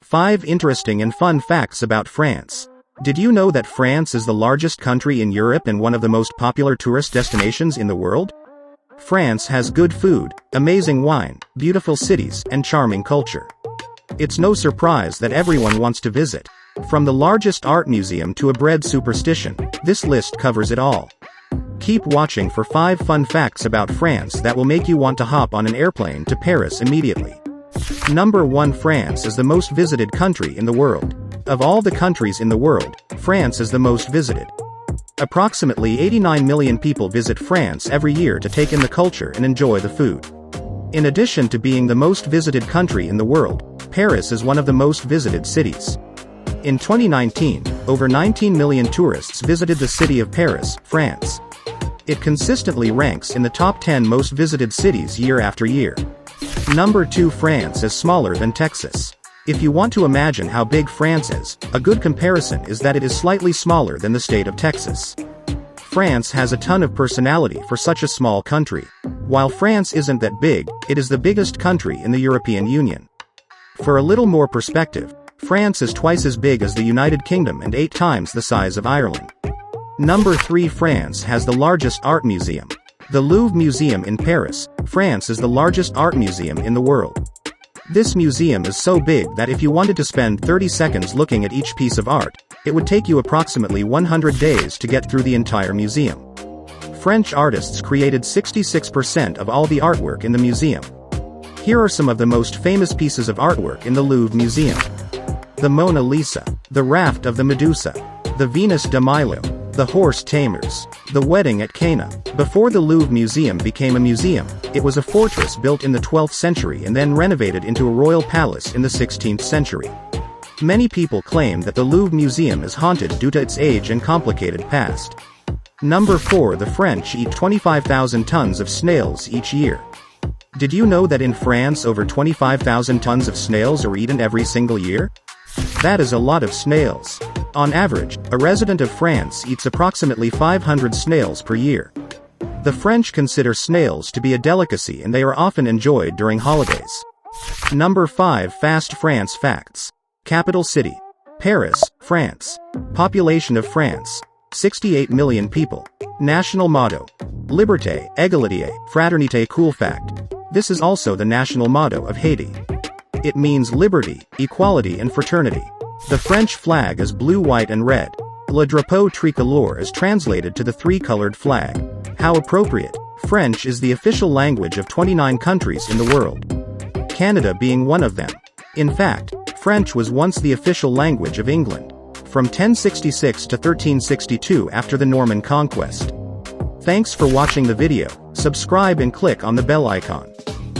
5 interesting and fun facts about France. Did you know that France is the largest country in Europe and one of the most popular tourist destinations in the world? France has good food, amazing wine, beautiful cities, and charming culture. It's no surprise that everyone wants to visit. From the largest art museum to a bread superstition, this list covers it all. Keep watching for 5 fun facts about France that will make you want to hop on an airplane to Paris immediately. Number 1. France is the most visited country in the world. Of all the countries in the world, France is the most visited. Approximately 89 million people visit France every year to take in the culture and enjoy the food. In addition to being the most visited country in the world, Paris is one of the most visited cities. In 2019, over 19 million tourists visited the city of Paris, France. It consistently ranks in the top 10 most visited cities year after year. Number 2. France is smaller than Texas. If you want to imagine how big France is, a good comparison is that it is slightly smaller than the state of Texas. France has a ton of personality for such a small country. While France isn't that big, it is the biggest country in the European Union. For a little more perspective, France is twice as big as the United Kingdom and 8 times the size of Ireland. Number 3. France has the largest art museum. The Louvre Museum in Paris, France is the largest art museum in the world. This museum is so big that if you wanted to spend 30 seconds looking at each piece of art, it would take you approximately 100 days to get through the entire museum. French artists created 66% of all the artwork in the museum. Here are some of the most famous pieces of artwork in the Louvre Museum. The Mona Lisa, the Raft of the Medusa, the Venus de Milo, the Horse Tamers, the Wedding at Cana. Before the Louvre Museum became a museum, it was a fortress built in the 12th century and then renovated into a royal palace in the 16th century. Many people claim that the Louvre Museum is haunted due to its age and complicated past. Number 4. The French eat 25,000 tons of snails each year. Did you know that in France over 25,000 tons of snails are eaten every single year? That is a lot of snails. On average, a resident of France eats approximately 500 snails per year. The French consider snails to be a delicacy and they are often enjoyed during holidays. Number 5. Fast France facts. Capital city: Paris, France. Population of France: 68 million people. National motto: Liberté, Égalité, Fraternité. Cool fact: this is also the national motto of Haiti. It means liberty, equality and fraternity. The French flag is blue, white and red. Le drapeau tricolore is translated to the 3-colored flag. How appropriate. French is the official language of 29 countries in the world, Canada being one of them. In fact, French was once the official language of England, from 1066 to 1362 after the Norman conquest. Thanks for watching the video. Subscribe and click on the bell icon.